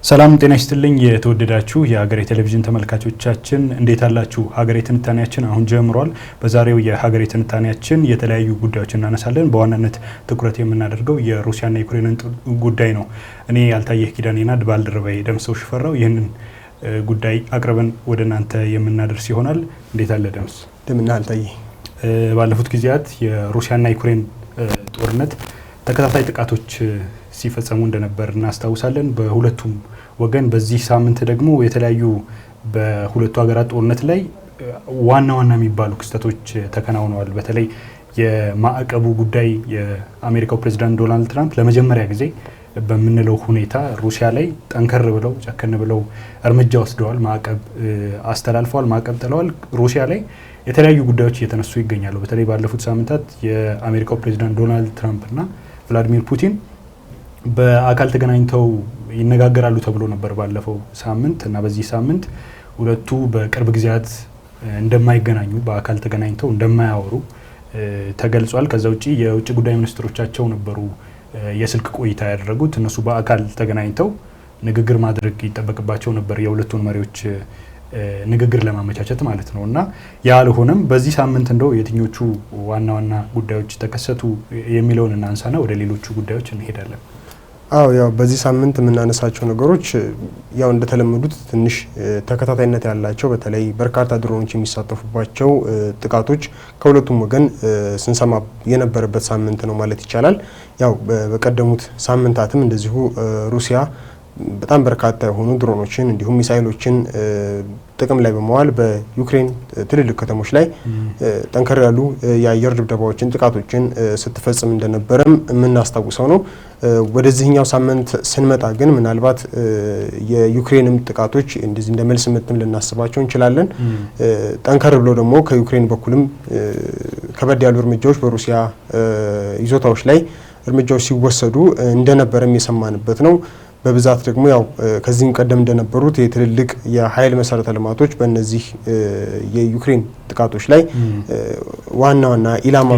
ሰላም ጤና ይስጥልኝ የተወደዳችሁ የሀገሬ ቴሌቪዥን ተመልካቾቻችን እንዴት አላችሁ? ሀገሬ ትንታኔያችን አሁን ጀምሯል። በዛሬው የሀገሬ ትንታኔያችን የተለያዩ ጉዳዮችን እናነሳለን። በዋናነት ትኩረት የምናደርገው የሩሲያና ዩክሬንን ጉዳይ ነው። እኔ ያልታየህ ኪዳኔና ባልደረባዬ ደምሰው ሽፈራው ይህንን ጉዳይ አቅርበን ወደ እናንተ የምናደርስ ይሆናል። እንዴት አለ ደምስ? እንደምን አልታየህ? ባለፉት ጊዜያት የሩሲያና ዩክሬን ጦርነት ተከታታይ ጥቃቶች ሲፈጸሙ እንደነበር እናስታውሳለን። በሁለቱም ወገን በዚህ ሳምንት ደግሞ የተለያዩ በሁለቱ ሀገራት ጦርነት ላይ ዋና የሚባሉ ክስተቶች ተከናውነዋል። በተለይ የማዕቀቡ ጉዳይ የአሜሪካው ፕሬዝዳንት ዶናልድ ትራምፕ ለመጀመሪያ ጊዜ በምንለው ሁኔታ ሩሲያ ላይ ጠንከር ብለው ጨከን ብለው እርምጃ ወስደዋል። ማዕቀብ አስተላልፈዋል፣ ማዕቀብ ጥለዋል። ሩሲያ ላይ የተለያዩ ጉዳዮች እየተነሱ ይገኛሉ። በተለይ ባለፉት ሳምንታት የአሜሪካው ፕሬዝዳንት ዶናልድ ትራምፕ እና ቭላዲሚር ፑቲን በአካል ተገናኝተው ይነጋገራሉ ተብሎ ነበር ባለፈው ሳምንት እና በዚህ ሳምንት ሁለቱ በቅርብ ጊዜያት እንደማይገናኙ በአካል ተገናኝተው እንደማያወሩ ተገልጿል። ከዛ ውጪ የውጭ ጉዳይ ሚኒስትሮቻቸው ነበሩ የስልክ ቆይታ ያደረጉት። እነሱ በአካል ተገናኝተው ንግግር ማድረግ ይጠበቅባቸው ነበር፣ የሁለቱን መሪዎች ንግግር ለማመቻቸት ማለት ነው። እና ያልሆነም በዚህ ሳምንት እንደው የትኞቹ ዋና ጉዳዮች ተከሰቱ የሚለውን እናንሳና ወደ ሌሎቹ ጉዳዮች እንሄዳለን። ያው በዚህ ሳምንት የምናነሳቸው ነገሮች ያው እንደተለመዱት ትንሽ ተከታታይነት ያላቸው በተለይ በርካታ ድሮኖች የሚሳተፉባቸው ጥቃቶች ከሁለቱም ወገን ስንሰማ የነበረበት ሳምንት ነው ማለት ይቻላል። ያው በቀደሙት ሳምንታትም እንደዚሁ ሩሲያ በጣም በርካታ የሆኑ ድሮኖችን እንዲሁም ሚሳይሎችን ጥቅም ላይ በመዋል በዩክሬን ትልልቅ ከተሞች ላይ ጠንከር ያሉ የአየር ድብደባዎችን፣ ጥቃቶችን ስትፈጽም እንደነበረም የምናስታውሰው ነው። ወደዚህኛው ሳምንት ስንመጣ ግን ምናልባት የዩክሬንም ጥቃቶች እንደዚህ እንደ መልስ ምትም ልናስባቸው እንችላለን። ጠንከር ብሎ ደግሞ ከዩክሬን በኩልም ከበድ ያሉ እርምጃዎች በሩሲያ ይዞታዎች ላይ እርምጃዎች ሲወሰዱ እንደነበረም የሰማንበት ነው። በብዛት ደግሞ ያው ከዚህም ቀደም እንደነበሩት የትልልቅ የኃይል መሰረተ ልማቶች በእነዚህ የዩክሬን ጥቃቶች ላይ ዋና ኢላማ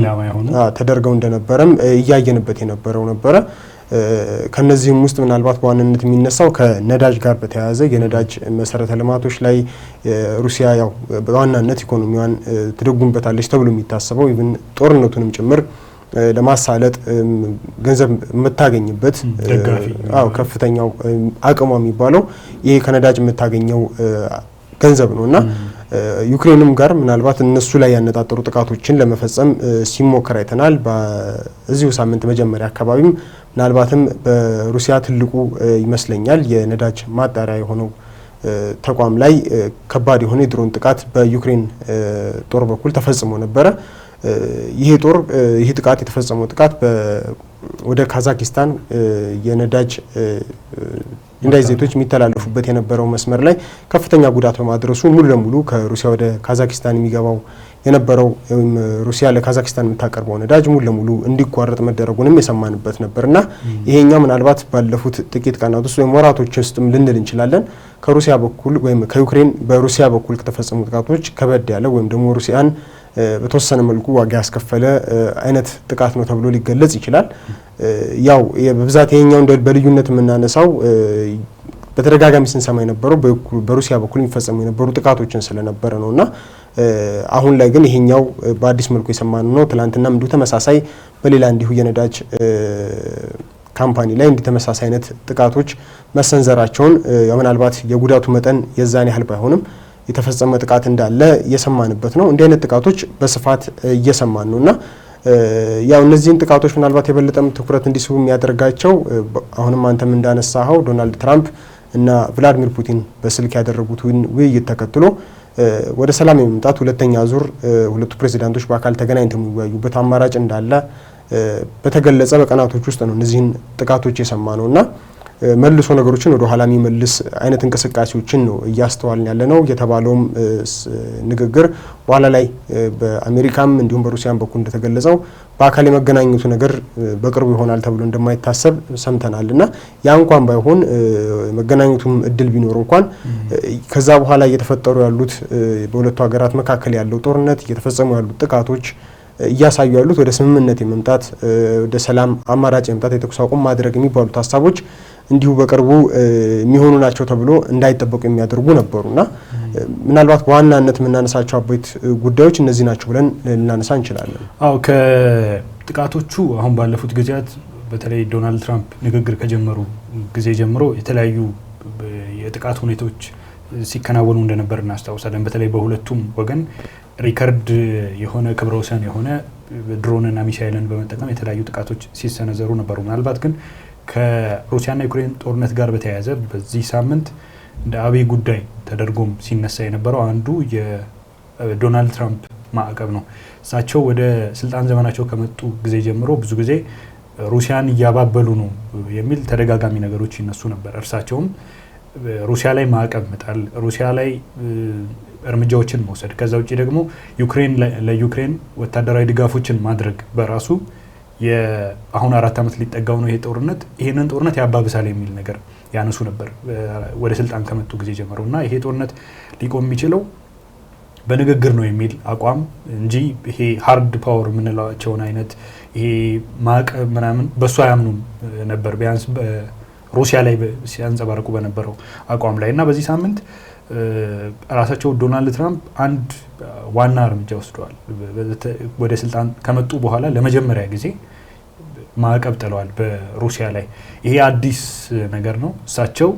ተደርገው እንደነበረም እያየንበት የነበረው ነበረ። ከነዚህም ውስጥ ምናልባት በዋናነት የሚነሳው ከነዳጅ ጋር በተያያዘ የነዳጅ መሰረተ ልማቶች ላይ ሩሲያ ያው በዋናነት ኢኮኖሚዋን ትደጉምበታለች ተብሎ የሚታሰበው ኢቭን ጦርነቱንም ጭምር ለማሳለጥ ገንዘብ የምታገኝበት ከፍተኛው አቅሟ የሚባለው ይሄ ከነዳጅ የምታገኘው ገንዘብ ነው እና ዩክሬንም ጋር ምናልባት እነሱ ላይ ያነጣጠሩ ጥቃቶችን ለመፈጸም ሲሞከር አይተናል። በዚሁ ሳምንት መጀመሪያ አካባቢም ምናልባትም በሩሲያ ትልቁ ይመስለኛል የነዳጅ ማጣሪያ የሆነው ተቋም ላይ ከባድ የሆነ የድሮን ጥቃት በዩክሬን ጦር በኩል ተፈጽሞ ነበረ። ይህ ጥቃት የተፈጸመው ጥቃት ወደ ካዛኪስታን የነዳጅ ዘይቶች የሚተላለፉበት የነበረው መስመር ላይ ከፍተኛ ጉዳት በማድረሱ ሙሉ ለሙሉ ከሩሲያ ወደ ካዛኪስታን የሚገባው የነበረው ወይም ሩሲያ ለካዛኪስታን የምታቀርበው ነዳጅ ሙሉ ለሙሉ እንዲቋረጥ መደረጉንም የሰማንበት ነበርና ይሄኛው ምናልባት ባለፉት ጥቂት ቀናት ውስጥ ወይም ወራቶች ውስጥም ልንል እንችላለን ከሩሲያ በኩል ወይም ከዩክሬን በሩሲያ በኩል ከተፈጸሙ ጥቃቶች ከበድ ያለ ወይም ደግሞ ሩሲያን በተወሰነ መልኩ ዋጋ ያስከፈለ አይነት ጥቃት ነው ተብሎ ሊገለጽ ይችላል። ያው በብዛት ይሄኛው እንደ በልዩነት የምናነሳው በተደጋጋሚ ስንሰማ የነበረው በሩሲያ በኩል የሚፈጸሙ የነበሩ ጥቃቶችን ስለነበረ ነውና አሁን ላይ ግን ይሄኛው በአዲስ መልኩ የሰማነው ነው። ትላንትናም እንዲሁ ተመሳሳይ በሌላ እንዲሁ የነዳጅ ካምፓኒ ላይ እንዲህ ተመሳሳይ አይነት ጥቃቶች መሰንዘራቸውን ምናልባት የጉዳቱ መጠን የዛን ያህል ባይሆንም የተፈጸመ ጥቃት እንዳለ እየሰማንበት ነው። እንዲህ አይነት ጥቃቶች በስፋት እየሰማን ነውና ያው እነዚህን ጥቃቶች ምናልባት የበለጠም ትኩረት እንዲስቡ የሚያደርጋቸው አሁንም አንተም እንዳነሳኸው ዶናልድ ትራምፕ እና ቭላዲሚር ፑቲን በስልክ ያደረጉት ውይይት ተከትሎ ወደ ሰላም የመምጣት ሁለተኛ ዙር ሁለቱ ፕሬዚዳንቶች በአካል ተገናኝተው የሚወያዩበት አማራጭ እንዳለ በተገለጸ በቀናቶች ውስጥ ነው እነዚህን ጥቃቶች የሰማነውና መልሶ ነገሮችን ወደ ኋላ የሚመልስ አይነት እንቅስቃሴዎችን ነው እያስተዋልን ያለነው። የተባለውም ንግግር በኋላ ላይ በአሜሪካም እንዲሁም በሩሲያም በኩል እንደተገለጸው በአካል የመገናኘቱ ነገር በቅርቡ ይሆናል ተብሎ እንደማይታሰብ ሰምተናልና ያ እንኳን ባይሆን መገናኘቱም እድል ቢኖር እንኳን ከዛ በኋላ እየተፈጠሩ ያሉት በሁለቱ ሀገራት መካከል ያለው ጦርነት እየተፈጸሙ ያሉት ጥቃቶች እያሳዩ ያሉት ወደ ስምምነት የመምጣት ወደ ሰላም አማራጭ የመምጣት የተኩስ አቁም ማድረግ የሚባሉት ሀሳቦች እንዲሁ በቅርቡ የሚሆኑ ናቸው ተብሎ እንዳይጠበቁ የሚያደርጉ ነበሩና ምናልባት በዋናነት የምናነሳቸው አበይት ጉዳዮች እነዚህ ናቸው ብለን ልናነሳ እንችላለን። አዎ ከጥቃቶቹ አሁን ባለፉት ጊዜያት በተለይ ዶናልድ ትራምፕ ንግግር ከጀመሩ ጊዜ ጀምሮ የተለያዩ የጥቃት ሁኔታዎች ሲከናወኑ እንደነበር እናስታውሳለን። በተለይ በሁለቱም ወገን ሪከርድ የሆነ ክብረ ወሰን የሆነ ድሮንና ሚሳይልን በመጠቀም የተለያዩ ጥቃቶች ሲሰነዘሩ ነበሩ። ምናልባት ግን ከሩሲያና ዩክሬን ጦርነት ጋር በተያያዘ በዚህ ሳምንት እንደ አብይ ጉዳይ ተደርጎም ሲነሳ የነበረው አንዱ የዶናልድ ትራምፕ ማዕቀብ ነው። እሳቸው ወደ ስልጣን ዘመናቸው ከመጡ ጊዜ ጀምሮ ብዙ ጊዜ ሩሲያን እያባበሉ ነው የሚል ተደጋጋሚ ነገሮች ይነሱ ነበር። እርሳቸውም ሩሲያ ላይ ማዕቀብ መጣል፣ ሩሲያ ላይ እርምጃዎችን መውሰድ፣ ከዛ ውጭ ደግሞ ለዩክሬን ወታደራዊ ድጋፎችን ማድረግ በራሱ አሁን 4 ዓመት ሊጠጋው ነው ይሄ ጦርነት፣ ይሄንን ጦርነት ያባብሳል የሚል ነገር ያነሱ ነበር ወደ ስልጣን ከመጡ ጊዜ ጀምሮ እና ይሄ ጦርነት ሊቆም የሚችለው በንግግር ነው የሚል አቋም እንጂ ይሄ ሃርድ ፓወር የምንላቸውን አይነት ይሄ ማዕቀብ ምናምን በሱ አያምኑም ነበር፣ ቢያንስ ሩሲያ ላይ ሲያንጸባርቁ በነበረው አቋም ላይ እና በዚህ ሳምንት ራሳቸው ዶናልድ ትራምፕ አንድ ዋና እርምጃ ወስደዋል። ወደ ስልጣን ከመጡ በኋላ ለመጀመሪያ ጊዜ ማዕቀብ ጥለዋል በሩሲያ ላይ። ይሄ አዲስ ነገር ነው። እሳቸው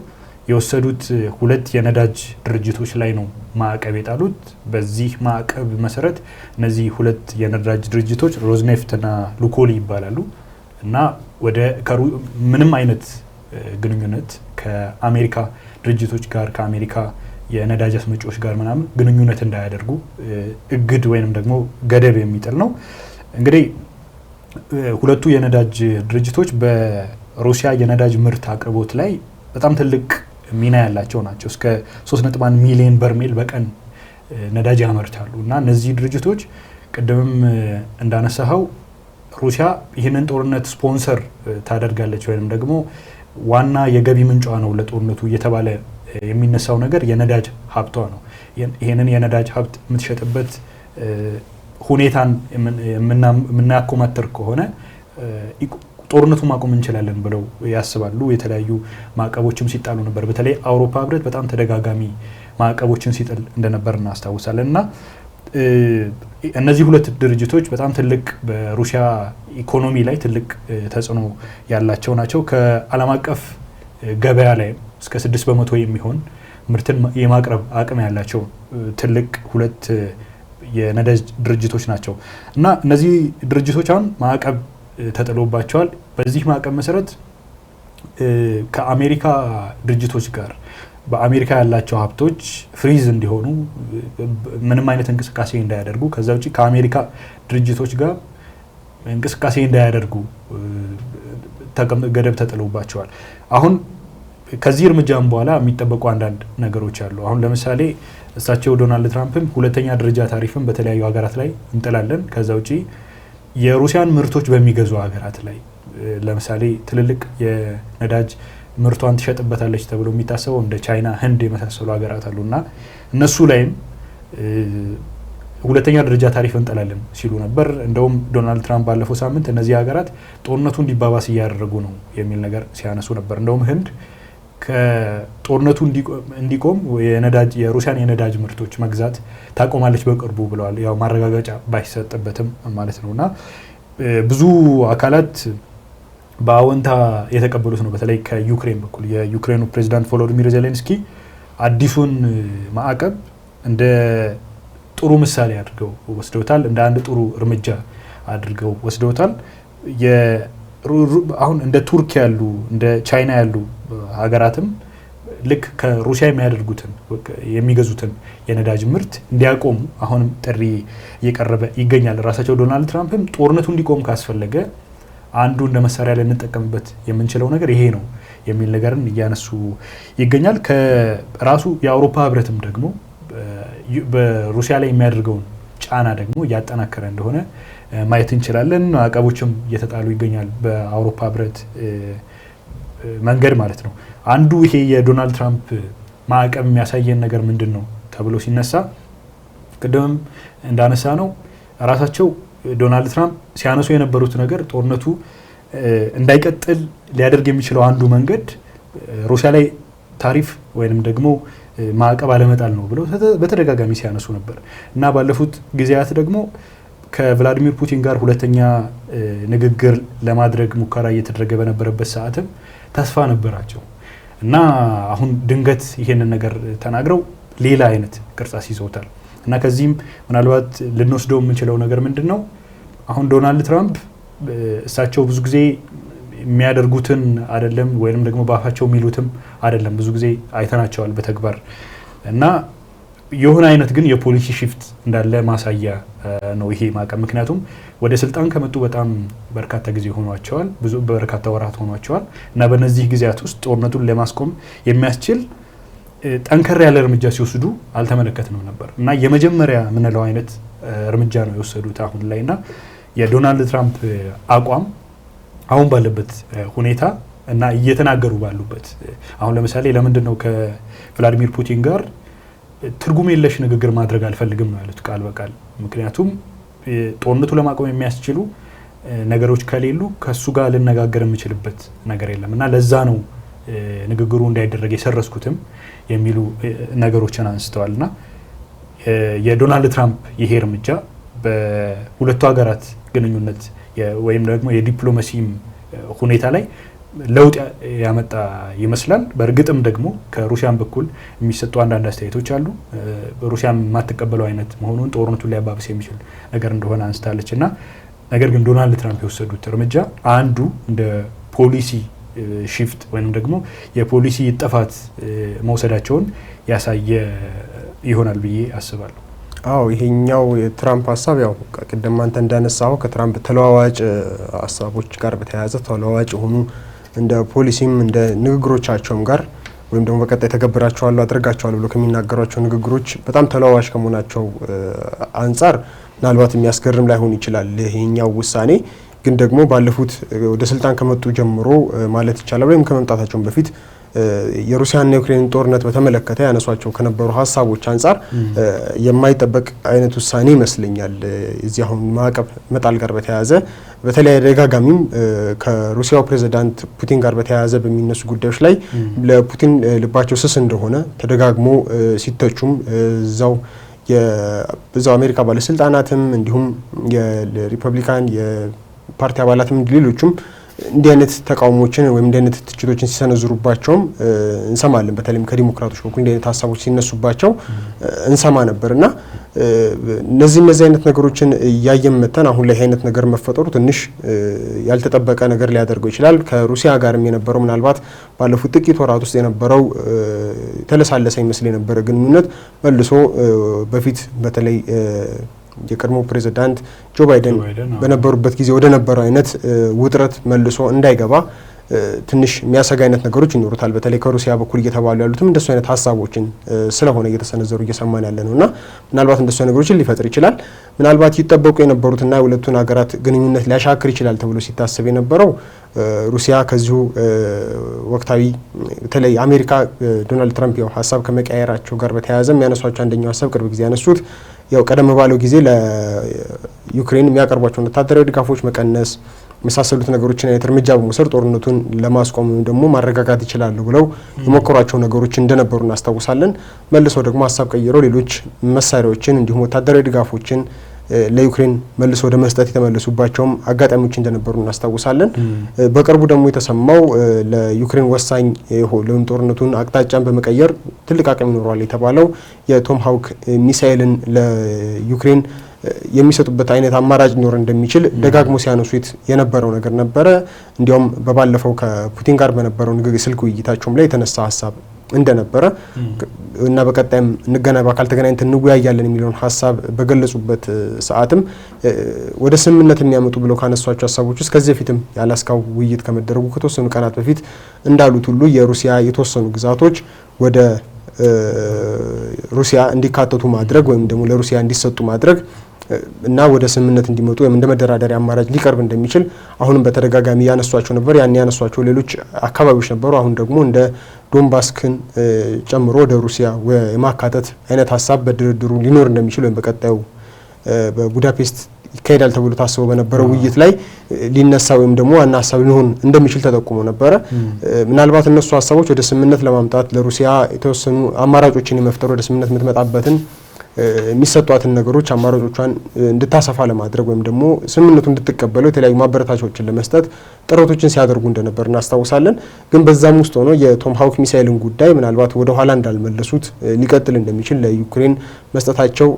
የወሰዱት 2 የነዳጅ ድርጅቶች ላይ ነው ማዕቀብ የጣሉት። በዚህ ማዕቀብ መሰረት እነዚህ 2 የነዳጅ ድርጅቶች ሮዝኔፍት እና ሉኮል ይባላሉ እና ምንም አይነት ግንኙነት ከአሜሪካ ድርጅቶች ጋር ከአሜሪካ የነዳጅ አስመጪዎች ጋር ምናምን ግንኙነት እንዳያደርጉ እግድ ወይንም ደግሞ ገደብ የሚጥል ነው። እንግዲህ 2ቱ የነዳጅ ድርጅቶች በሩሲያ የነዳጅ ምርት አቅርቦት ላይ በጣም ትልቅ ሚና ያላቸው ናቸው። እስከ 3.1 ሚሊዮን በርሜል በቀን ነዳጅ ያመርታሉ እና እነዚህ ድርጅቶች ቅድምም እንዳነሳኸው ሩሲያ ይህንን ጦርነት ስፖንሰር ታደርጋለች ወይም ደግሞ ዋና የገቢ ምንጯ ነው ለጦርነቱ እየተባለ የሚነሳው ነገር የነዳጅ ሀብቷ ነው። ይህንን የነዳጅ ሀብት የምትሸጥበት ሁኔታን የምናኮማተር ከሆነ ጦርነቱ ማቆም እንችላለን ብለው ያስባሉ። የተለያዩ ማዕቀቦችም ሲጣሉ ነበር። በተለይ አውሮፓ ህብረት በጣም ተደጋጋሚ ማዕቀቦችን ሲጥል እንደነበር እናስታውሳለን እና እነዚህ 2 ድርጅቶች በጣም ትልቅ በሩሲያ ኢኮኖሚ ላይ ትልቅ ተጽዕኖ ያላቸው ናቸው። ከዓለም አቀፍ ገበያ ላይ እስከ 6% የሚሆን ምርትን የማቅረብ አቅም ያላቸው ትልቅ 2 የነዳጅ ድርጅቶች ናቸው እና እነዚህ ድርጅቶች አሁን ማዕቀብ ተጥሎባቸዋል። በዚህ ማዕቀብ መሰረት ከአሜሪካ ድርጅቶች ጋር በአሜሪካ ያላቸው ሀብቶች ፍሪዝ እንዲሆኑ ምንም አይነት እንቅስቃሴ እንዳያደርጉ፣ ከዛ ውጪ ከአሜሪካ ድርጅቶች ጋር እንቅስቃሴ እንዳያደርጉ ገደብ ተጥሎባቸዋል። አሁን ከዚህ እርምጃም በኋላ የሚጠበቁ አንዳንድ ነገሮች አሉ። አሁን ለምሳሌ እሳቸው ዶናልድ ትራምፕም 2ኛ ደረጃ ታሪፍን በተለያዩ ሀገራት ላይ እንጥላለን፣ ከዛ ውጪ የሩሲያን ምርቶች በሚገዙ ሀገራት ላይ ለምሳሌ ትልልቅ የነዳጅ ምርቷን ትሸጥበታለች ተብሎ የሚታሰበው እንደ ቻይና፣ ህንድ የመሳሰሉ ሀገራት አሉና እነሱ ላይም 2ኛ ደረጃ ታሪፍ እንጥላለን ሲሉ ነበር። እንደውም ዶናልድ ትራምፕ ባለፈው ሳምንት እነዚህ ሀገራት ጦርነቱ እንዲባባስ እያደረጉ ነው የሚል ነገር ሲያነሱ ነበር። እንደውም ህንድ ከጦርነቱ እንዲቆም የሩሲያን የነዳጅ ምርቶች መግዛት ታቆማለች በቅርቡ ብለዋል። ያው ማረጋገጫ ባይሰጥበትም ማለት ነውና ብዙ አካላት በአዎንታ የተቀበሉት ነው። በተለይ ከዩክሬን በኩል የዩክሬኑ ፕሬዝዳንት ቮሎዲሚር ዜሌንስኪ አዲሱን ማዕቀብ እንደ ጥሩ ምሳሌ አድርገው ወስደውታል። እንደ አንድ ጥሩ እርምጃ አድርገው ወስደውታል። አሁን እንደ ቱርክ ያሉ እንደ ቻይና ያሉ ሀገራትም ልክ ከሩሲያ የሚገዙትን የነዳጅ ምርት እንዲያቆሙ አሁንም ጥሪ እየቀረበ ይገኛል። ራሳቸው ዶናልድ ትራምፕም ጦርነቱ እንዲቆም ካስፈለገ አንዱ እንደ መሳሪያ ልንጠቀምበት የምንችለው ነገር ይሄ ነው የሚል ነገርን እያነሱ ይገኛል። ከራሱ የአውሮፓ ህብረትም ደግሞ በሩሲያ ላይ የሚያደርገውን ጫና ደግሞ እያጠናከረ እንደሆነ ማየት እንችላለን። ማዕቀቦችም እየተጣሉ ይገኛል በአውሮፓ ህብረት መንገድ ማለት ነው። አንዱ ይሄ የዶናልድ ትራምፕ ማዕቀብ የሚያሳየን ነገር ምንድን ነው ተብሎ ሲነሳ ቅድምም እንዳነሳ ነው ራሳቸው ዶናልድ ትራምፕ ሲያነሱ የነበሩት ነገር ጦርነቱ እንዳይቀጥል ሊያደርግ የሚችለው አንዱ መንገድ ሩሲያ ላይ ታሪፍ ወይንም ደግሞ ማዕቀብ አለመጣል ነው ብለው በተደጋጋሚ ሲያነሱ ነበር እና ባለፉት ጊዜያት ደግሞ ከቭላዲሚር ፑቲን ጋር ሁለተኛ ንግግር ለማድረግ ሙከራ እየተደረገ በነበረበት ሰዓትም ተስፋ ነበራቸው እና አሁን ድንገት ይሄንን ነገር ተናግረው ሌላ አይነት ቅርጽ ይዘውታል እና ከዚህም ምናልባት ልንወስደው የምንችለው ነገር ምንድነው አሁን ዶናልድ ትራምፕ እሳቸው ብዙ ጊዜ የሚያደርጉትን አይደለም ወይንም ደግሞ ባፋቸው የሚሉትም አይደለም ብዙ ጊዜ አይተናቸዋል በተግባር እና የሆነ አይነት ግን የፖሊሲ ሽፍት እንዳለ ማሳያ ነው ይሄ ማዕቀብ ምክንያቱም ወደ ስልጣን ከመጡ በጣም በርካታ ጊዜ ሆኗቸዋል ብዙ በርካታ ወራት ሆኗቸዋል እና በእነዚህ ጊዜያት ውስጥ ጦርነቱን ለማስቆም የሚያስችል ጠንከር ያለ እርምጃ ሲወስዱ አልተመለከትንም ነበር እና የመጀመሪያ ምንለው አይነት እርምጃ ነው የወሰዱት አሁን ላይና የዶናልድ ትራምፕ አቋም አሁን ባለበት ሁኔታ እና እየተናገሩ ባሉበት አሁን ለምሳሌ ለምንድን ነው ከቭላዲሚር ፑቲን ጋር ትርጉም የለሽ ንግግር ማድረግ አልፈልግም ነው ያሉት ቃል በቃል ምክንያቱም ጦርነቱ ለማቆም የሚያስችሉ ነገሮች ከሌሉ ከሱ ጋር ልነጋገር የምችልበት ነገር የለም እና ለዛ ነው ንግግሩ እንዳይደረግ የሰረስኩትም የሚሉ ነገሮችን አንስተዋልና የዶናልድ ትራምፕ ይሄ እርምጃ በሁለቱ ሀገራት ግንኙነት ወይም ደግሞ የዲፕሎማሲም ሁኔታ ላይ ለውጥ ያመጣ ይመስላል በእርግጥም ደግሞ ከሩሲያን በኩል የሚሰጡ አንዳንድ አስተያየቶች አሉ ሩሲያ የማትቀበለው አይነት መሆኑን ጦርነቱን ሊያባብስ የሚችል ነገር እንደሆነ አንስታለችና ነገር ግን ዶናልድ ትራምፕ የወሰዱት እርምጃ አንዱ እንደ ፖሊሲ ሽፍት ወይም ደግሞ የፖሊሲ ጥፋት መውሰዳቸውን ያሳየ ይሆናል ብዬ አስባለሁ አዎ ይሄኛው የትራምፕ ሀሳብ ያው ቀደም አንተ እንዳነሳው ከትራምፕ ተለዋዋጭ ሀሳቦች ጋር በተያያዘ ተለዋዋጭ ሆኑ እንደ ፖሊሲም እንደ ንግግሮቻቸውም ጋር ወይም ደግሞ በቀጣይ ተገብራቸዋለሁ አድርጋቸዋለሁ ብሎ ከሚናገሯቸው ንግግሮች በጣም ተለዋዋጭ ከመሆናቸው አንጻር ምናልባት የሚያስገርም ላይሆን ይችላል ይሄኛው ውሳኔ ግን ደግሞ ባለፉት ወደ ስልጣን ከመጡ ጀምሮ ማለት ይቻላል ወይም ከመምጣታቸው በፊት የሩሲያና የዩክሬን ጦርነት በተመለከተ ያነሷቸው ከነበሩ ሀሳቦች አንጻር የማይጠበቅ አይነት ውሳኔ ይመስለኛል እዚህ አሁን ማዕቀብ መጣል ጋር በተያያዘ በተለይ ደጋጋሚም ከሩሲያው ፕሬዝዳንት ፑቲን ጋር በተያያዘ በሚነሱ ጉዳዮች ላይ ለፑቲን ልባቸው ስስ እንደሆነ ተደጋግሞ ሲተቹም እዛው አሜሪካ ባለስልጣናትም እንዲሁም የሪፐብሊካን የፓርቲ አባላትም ሌሎችም እንዲህ አይነት ተቃውሞችን ወይም እንዲህ አይነት ትችቶችን ሲሰነዝሩባቸውም እንሰማለን በተለይም ከዲሞክራቶች በኩል እንዲህ አይነት ሀሳቦች ሲነሱባቸው እንሰማ ነበርና እነዚህ አይነት ነገሮችን ያየም መተን አሁን ላይ አይነት ነገር መፈጠሩ ትንሽ ያልተጠበቀ ነገር ሊያደርገው ይችላል ከሩሲያ ጋርም የነበረው ምናልባት ባለፉት ጥቂት ወራት ውስጥ የነበረው ተለሳለሰ ይመስል የነበረ ግንኙነት መልሶ በፊት በተለይ የቀድሞ ፕሬዝዳንት ጆ ባይደን በነበሩበት ጊዜ ወደ ነበረው አይነት ውጥረት መልሶ እንዳይገባ ትንሽ የሚያሰጋ አይነት ነገሮች ይኖሩታል በተለይ ከሩሲያ በኩል እየተባሉ ያሉትም እንደሱ አይነት ሀሳቦችን ስለሆነ እየተሰነዘሩ እየሰማን ያለ ነውና ምናልባት እንደሱ ነገሮችን ሊፈጥር ይችላል ምናልባት ይጠበቁ የነበሩትና የሁለቱን ሀገራት ግንኙነት ሊያሻክር ይችላል ተብሎ ሲታሰብ የነበረው ሩሲያ ከዚሁ ወቅታዊ በተለይ አሜሪካ ዶናልድ ትራምፕ ያው ሀሳብ ከመቀየራቸው ጋር በተያያዘ የሚያነሷቸው አንደኛው ሀሳብ ቅርብ ጊዜ ያነሱት ያው ቀደም ባለው ጊዜ ለዩክሬን የሚያቀርቧቸውን ወታደራዊ ድጋፎች መቀነስ መሳሰሉት ነገሮችን አይነት እርምጃ በመውሰድ ጦርነቱን ለማስቆም ወይም ደግሞ ማረጋጋት ይችላሉ ብለው የሞከሯቸው ነገሮች እንደነበሩ እናስታውሳለን መልሰው ደግሞ ሀሳብ ቀይረው ሌሎች መሳሪያዎችን እንዲሁም ወታደራዊ ድጋፎችን ለዩክሬን መልሶ ወደ መስጠት የተመለሱባቸውም አጋጣሚዎች እንደነበሩ እናስታውሳለን በቅርቡ ደግሞ የተሰማው ለዩክሬን ወሳኝ የሆነውን ጦርነቱን አቅጣጫን በመቀየር ትልቅ አቅም ይኖራል የተባለው የቶም ሃውክ ሚሳኤልን ለዩክሬን የሚሰጡበት አይነት አማራጭ ሊኖር እንደሚችል ደጋግሞ ሲያነሱት የነበረው ነገር ነበረ እንዲያውም በባለፈው ከፑቲን ጋር በነበረው ንግግር ስልክ ውይይታቸውም ላይ የተነሳ ሀሳብ እንደነበረ እና በቀጣይም በአካል ተገናኝተን እንወያያለን የሚለውን ሀሳብ በገለጹበት ሰዓትም ወደ ስምምነት የሚያመጡ ብለው ካነሷቸው ሀሳቦች ውስጥ ከዚህ በፊትም የአላስካው ውይይት ከመደረጉ ከተወሰኑ ቀናት በፊት እንዳሉት ሁሉ የሩሲያ የተወሰኑ ግዛቶች ወደ ሩሲያ እንዲካተቱ ማድረግ ወይም ደግሞ ለሩሲያ እንዲሰጡ ማድረግ እና ወደ ስምምነት እንዲመጡ ወይም እንደ መደራደሪያ አማራጭ ሊቀርብ እንደሚችል አሁንም በተደጋጋሚ ያነሷቸው ነበር ያን ያነሷቸው ሌሎች አካባቢዎች ነበሩ አሁን ደግሞ እንደ ዶንባስክን ጨምሮ ወደ ሩሲያ የማካተት አይነት ሀሳብ በድርድሩ ሊኖር እንደሚችል ወይም በቀጣዩ በቡዳፔስት ይካሄዳል ተብሎ ታስቦ በነበረው ውይይት ላይ ሊነሳ ወይም ደግሞ ዋና ሀሳብ ሊሆን እንደሚችል ተጠቁሞ ነበረ። ምናልባት እነሱ ሀሳቦች ወደ ስምምነት ለማምጣት ለሩሲያ የተወሰኑ አማራጮችን የመፍጠር ወደ ስምምነት የምትመጣበትን የሚሰጧትን ነገሮች አማራጮቿን እንድታሰፋ ለማድረግ ወይም ደግሞ ስምምነቱ እንድትቀበለው የተለያዩ ማበረታቻዎችን ለመስጠት ጥረቶችን ሲያደርጉ እንደነበር እናስታውሳለን። ግን በዛም ውስጥ ሆኖ የቶም ሃውክ ሚሳኤልን ጉዳይ ምናልባት ወደ ኋላ እንዳልመለሱት ሊቀጥል እንደሚችል ለዩክሬን መስጠታቸው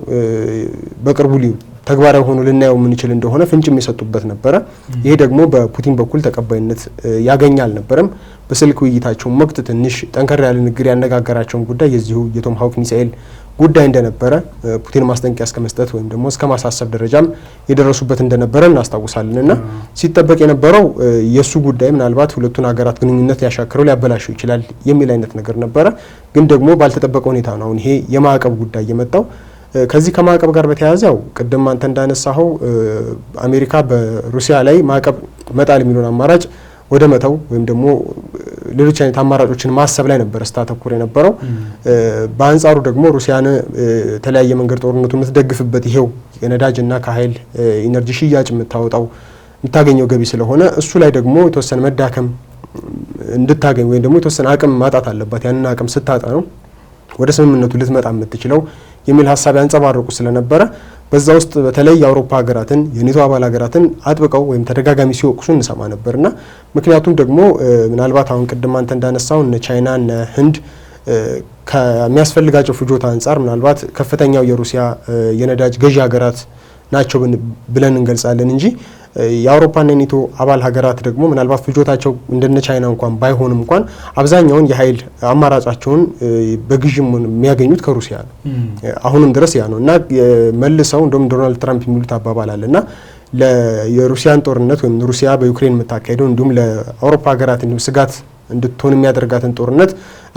በቅርቡ ተግባራዊ ሆኖ ልናየው የምንችል እንደሆነ ፍንጭም የሰጡበት ነበረ። ይሄ ደግሞ በፑቲን በኩል ተቀባይነት ያገኘ አልነበረም። በስልክ ውይይታቸውም ወቅት ትንሽ ጠንከር ያለ ንግግር ያነጋገራቸውን ጉዳይ የዚሁ የቶም ሃውክ ሚሳኤል ጉዳይ እንደነበረ ፑቲን ማስጠንቀቂያ እስከ መስጠት ወይም ደግሞ እስከ ማሳሰብ ደረጃም የደረሱበት እንደነበረ እናስታውሳለን። እና ሲጠበቅ የነበረው የሱ ጉዳይ ምናልባት ሁለቱን ሀገራት ግንኙነት ሊያሻክረው ሊያበላሸው ይችላል የሚል አይነት ነገር ነበረ። ግን ደግሞ ባልተጠበቀ ሁኔታ ነው አሁን ይሄ የማዕቀብ ጉዳይ የመጣው። ከዚህ ከማዕቀብ ጋር በተያያዘ ያው ቅድም አንተ እንዳነሳኸው አሜሪካ በሩሲያ ላይ ማዕቀብ መጣል የሚለውን አማራጭ ወደ መተው ወይም ደግሞ ሌሎች አይነት አማራጮችን ማሰብ ላይ ነበር ስታተኩር የነበረው። በአንጻሩ ደግሞ ሩሲያን የተለያየ መንገድ ጦርነቱ የምትደግፍበት ይሄው የነዳጅና ከኃይል ኢነርጂ ሽያጭ የምታገኘው ገቢ ስለሆነ እሱ ላይ ደግሞ የተወሰነ መዳከም እንድታገኝ ወይም ደግሞ የተወሰነ አቅም ማጣት አለባት። ያንን አቅም ስታጣ ነው ወደ ስምምነቱ ልትመጣ የምትችለው የሚል ሀሳብ ያንጸባረቁ ስለነበረ በዛ ውስጥ በተለይ የአውሮፓ ሀገራትን የኔቶ አባል ሀገራትን አጥብቀው ወይም ተደጋጋሚ ሲወቅሱ እንሰማ ነበርና ምክንያቱም ደግሞ ምናልባት አሁን ቅድም አንተ እንዳነሳው እነ ቻይና እነ ህንድ ከሚያስፈልጋቸው ፍጆታ አንጻር ምናልባት ከፍተኛው የሩሲያ የነዳጅ ገዢ ሀገራት ናቸው ብለን እንገልጻለን እንጂ የአውሮፓና የኔቶ አባል ሀገራት ደግሞ ምናልባት ፍጆታቸው እንደነ ቻይና እንኳን ባይሆንም እንኳን አብዛኛውን የኃይል አማራጫቸውን በግዥም የሚያገኙት ከሩሲያ ነው። አሁንም ድረስ ያ ነው እና መልሰው እንደውም ዶናልድ ትራምፕ የሚሉት አባባል አለና የሩሲያን ጦርነት ወይም ሩሲያ በዩክሬን የምታካሄደው እንዲሁም ለአውሮፓ ሀገራት እንዲሁም ስጋት እንድትሆን የሚያደርጋትን ጦርነት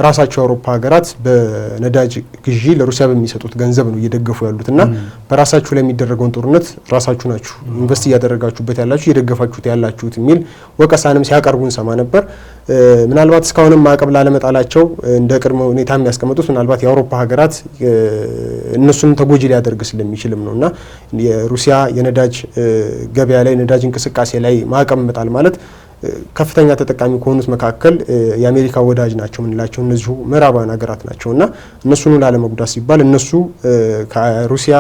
ራሳቸው የአውሮፓ ሀገራት በነዳጅ ግዢ ለሩሲያ በሚሰጡት ገንዘብ ነው እየደገፉ ያሉትና በራሳችሁ ላይ የሚደረገውን ጦርነት ራሳችሁ ናችሁ ኢንቨስት እያደረጋችሁበት ያላችሁ እየደገፋችሁት ያላችሁት የሚል ወቀሳንም ሲያቀርቡ እንሰማ ነበር። ምናልባት እስካሁንም ማዕቀብ ላለመጣላቸው እንደ ቅድመ ሁኔታ የሚያስቀምጡት ምናልባት የአውሮፓ ሀገራት እነሱንም ተጎጂ ሊያደርግ ስለሚችልም ነውና የሩሲያ የነዳጅ ገበያ ላይ ነዳጅ እንቅስቃሴ ላይ ማዕቀብ መጣል ማለት ከፍተኛ ተጠቃሚ ከሆኑት መካከል የአሜሪካ ወዳጅ ናቸው ምንላቸው እነዚሁ ምዕራባውያን ሀገራት ናቸውና እነሱን ላለመጉዳት ሲባል እነሱ ከሩሲያ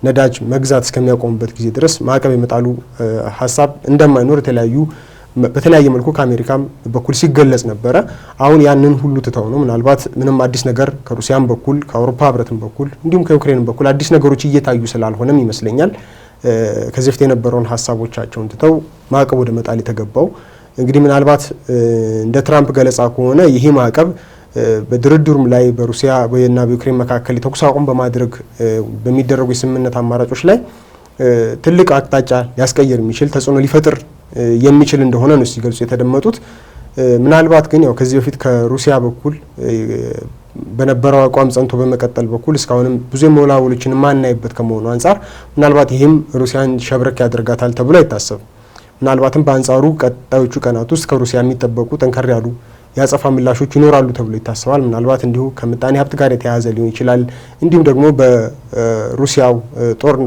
ነዳጅ መግዛት እስከሚያቆሙበት ጊዜ ድረስ ማዕቀብ የመጣሉ ሀሳብ እንደማይኖር በተለያየ መልኩ ከአሜሪካም በኩል ሲገለጽ ነበረ። አሁን ያንን ሁሉ ትተው ነው ምናልባት ምንም አዲስ ነገር ከሩሲያም በኩል ከአውሮፓ ህብረትም በኩል እንዲሁም ከዩክሬንም በኩል አዲስ ነገሮች እየታዩ ስላልሆነም ይመስለኛል ከዚህ በፊት የነበረውን ሀሳቦቻቸውን ትተው ማዕቀብ ወደ መጣል የተገባው። እንግዲህ ምናልባት እንደ ትራምፕ ገለጻ ከሆነ ይሄ ማዕቀብ በድርድሩም ላይ በሩሲያ እና በዩክሬን መካከል የተኩስ አቁም በማድረግ በሚደረጉ የስምምነት አማራጮች ላይ ትልቅ አቅጣጫ ሊያስቀይር የሚችል ተጽዕኖ ሊፈጥር የሚችል እንደሆነ ነው ሲገልጹ የተደመጡት። ምናልባት ግን ያው ከዚህ በፊት ከሩሲያ በኩል በነበረው አቋም ጸንቶ በመቀጠል በኩል እስካሁንም ብዙ የመወላወሎችን ማናይበት ከመሆኑ አንጻር ምናልባት ይህም ሩሲያን ሸብረክ ያደርጋታል ተብሎ አይታሰብም። ምናልባትም በአንጻሩ ቀጣዮቹ ቀናት ውስጥ ከሩሲያ የሚጠበቁ ጠንከር ያሉ የአጸፋ ምላሾች ይኖራሉ ተብሎ ይታሰባል። ምናልባት እንዲሁ ከምጣኔ ሀብት ጋር የተያያዘ ሊሆን ይችላል። እንዲሁም ደግሞ